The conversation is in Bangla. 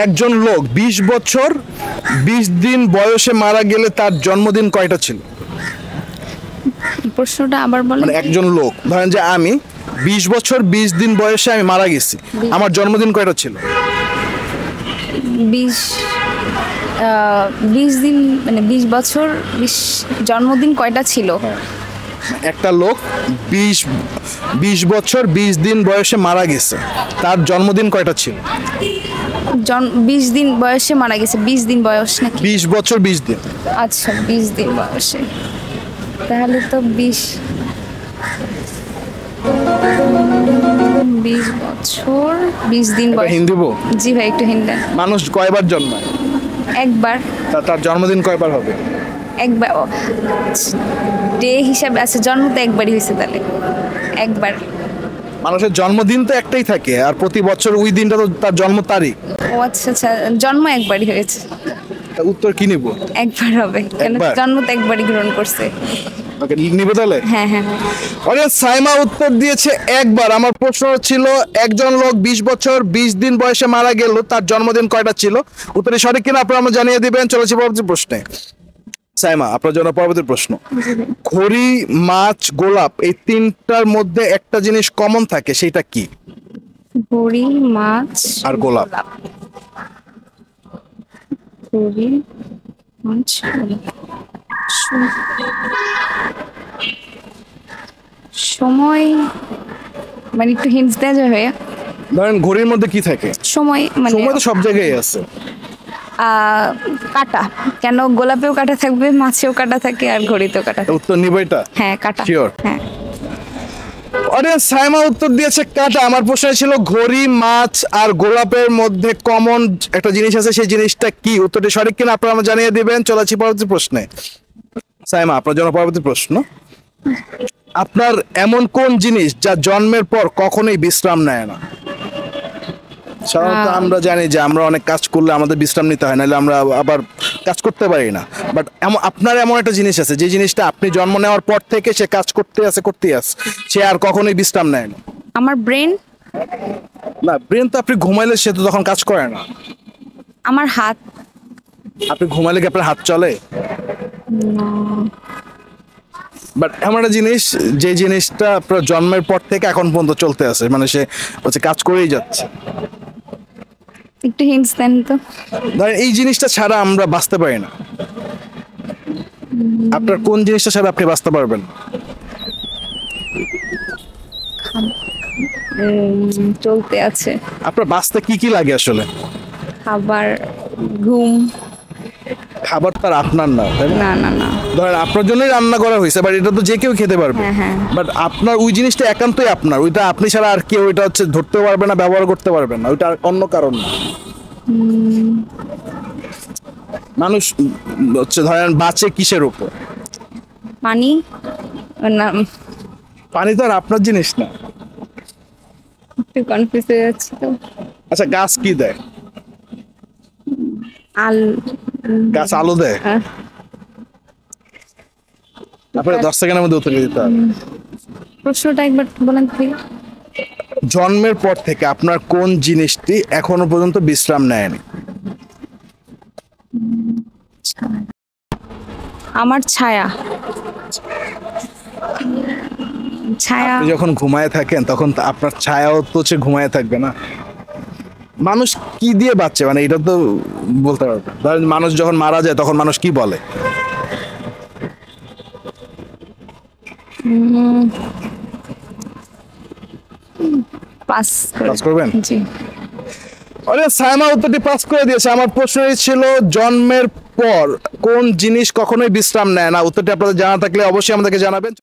একজন লোক 20 বছর 20 দিন বয়সে মারা গেলে তার জন্মদিন কয়টা ছিল? প্রশ্নটা আবার বলেন। মানে একজন লোক, ধরেন যে আমি 20 বছর 20 দিন বয়সে আমি মারা গেছি, আমার জন্মদিন কয়টা ছিল? 20 দিন মানে 20 বছর 20 জন্মদিন কয়টা ছিল? একটা লোক 20 বছর 20 দিন বয়সে মারা গেছে, তার জন্মদিন কয়টা ছিল? 20 দিন বয়সে মারা গেছে। 20 দিন বয়স নাকি? 20 বছর 20 দিন। আচ্ছা 20 দিন বয়সে, তাহলে তো 20 বছর 20 দিন বয়স। হিন্দি বল। জি ভাই একটু হিন্দি। মানুষ কয়বার জন্মায়? একবার। তার জন্মদিন কয়বার হবে? একবার। ডে হিসাবে আছে, জন্ম তো একবারই হয়েছে, তাহলে একবার। মানুষের জন্মদিন তো একটাই থাকে, আর প্রতি বছর ওই দিনটা তো তার জন্ম তারিখ। ও আচ্ছা আচ্ছা, জন্ম একবারই হয়েছে। উত্তর কি নিব? একবার হবে, কেন জন্ম তো একবারই গ্রহণ করছে। ওকে নিব তাহলে। হ্যাঁ হ্যাঁ। অডিয়েন্স সাইমা উত্তর দিয়েছে একবার। আমার প্রশ্ন ছিল একজন লোক 20 বছর 20 দিন বয়সে মারা গেল, তার জন্মদিন কয়টা ছিল? উত্তরটি সঠিক কিনা আপনারা আমাকে জানিয়ে দিবেন। চলেছি পরবর্তী প্রশ্নে। সাইমা, আপনার জন্য পরবর্তী প্রশ্ন। ঘড়ি, মাছ, গোলাপ এই তিনটার মধ্যে একটা জিনিস কমন থাকে, সেটা কি? ঘড়ি, মাছ আর গোলাপ। ঘড়ি, মাছ, সময়, মানে একটু হিন্টস দেওয়া যায় ভাইয়া? ধরেন ঘড়ির মধ্যে কি থাকে? সময়, মানে সময় তো সব জায়গায় আছে। কাটা। কেন গোলাপেও কাটা থাকবে, মাছেও কাটা থাকে, আর ঘড়িতেও কাটা থাকে। উত্তর নিব এটা? হ্যাঁ কাটা। শিওর? হ্যাঁ। অডিয়েন্স সাইমা উত্তর দিয়েছে কাটা। আমার প্রশ্ন ছিল ঘড়ি, মাছ আর গোলাপের মধ্যে কমন একটা জিনিস আছে, সেই জিনিসটা কি? উত্তরটি সঠিক কিনা আপনারা আমাকে জানিয়ে দিবেন। চলেছি পরবর্তী প্রশ্নে। সাইমা, আপনার জন্য পরবর্তী প্রশ্ন। আপনার এমন কোন জিনিস যা জন্মের পর কখনোই বিশ্রাম নেয় না? সাধারণত আমরা জানি যে আমরা অনেক কাজ করলে আমাদের বিশ্রাম নিতে হয়, নাহলে আমরা আবার কাজ করতে পারি না। বাট আপনার এমন একটা জিনিস আছে, যে জিনিসটা আপনি জন্ম নেওয়ার পর থেকে সে কাজ করতে আছে, সে আর কখনোই বিশ্রাম নেয় না। আমার ব্রেন। না, ব্রেন তো আপনি ঘুমাইলে সে তো তখন কাজ করে না। আমার হাত। আপনি ঘুমাইলে কি আপনার হাত চলে? বাট এমন একটা জিনিস, যে জিনিসটা আপনার জন্মের পর থেকে এখন পর্যন্ত চলতে আছে, মানে সে হচ্ছে কাজ করেই যাচ্ছে। একটু হিন্টস দেন তো। ধরেন এই জিনিসটা ছাড়া আমরা বাঁচতে পারি না। আপনার কোন জিনিসটা ছাড়া আপনি বাঁচতে পারবেন? চলতে আছে। আপনার বাঁচতে কি কি লাগে আসলে? খাবার, ঘুম। খাবার তার আপনার না, তাই না? না না না। ধরেন আপনার জন্যই রান্না করা হয়েছে, বাট এটা তো যে কেউ খেতে পারবে। হ্যাঁ হ্যাঁ। বাট আপনার ওই জিনিসটা একান্তই আপনার, ওইটা আপনি ছাড়া আর কেউ ওইটা হচ্ছে ধরতে পারবে না, ব্যবহার করতে পারবে না, ওইটা অন্য কারণ না। মানুষ হচ্ছে ধরেন বাঁচে কিসের উপর? পানি। না, পানি তো আর আপনার জিনিস না। একটু কনফিউজ হয়ে যাচ্ছি তো। আচ্ছা, গাছ কি দেয়? গাছ আলো দেয়। আপনাকে 10 সেকেন্ডের মধ্যে উত্তর দিতে হবে। প্রশ্নটা একবার বলেন প্লিজ। জন্মের পর থেকে আপনার কোন জিনিসটি এখনো পর্যন্ত বিশ্রাম নেয়নি? আমার ছায়া। ছায়া। আপনি যখন ঘুমায় থাকেন তখন আপনার ছায়াও তো হচ্ছে ঘুমায় থাকবে না। মানুষ কি দিয়ে বাঁচে, মানে এটা তো বলতে পারবে। ধরেন মানুষ যখন মারা যায় তখন মানুষ কি বলে? পাস করবেন? জি। আরে সাইমা উত্তরটি পাস করে দিয়েছে। আমার প্রশ্ন ছিল জন্মের পর কোন জিনিস কখনোই বিশ্রাম নেয় না। উত্তরটি আপনাদের জানা থাকলে অবশ্যই আমাদেরকে জানাবেন।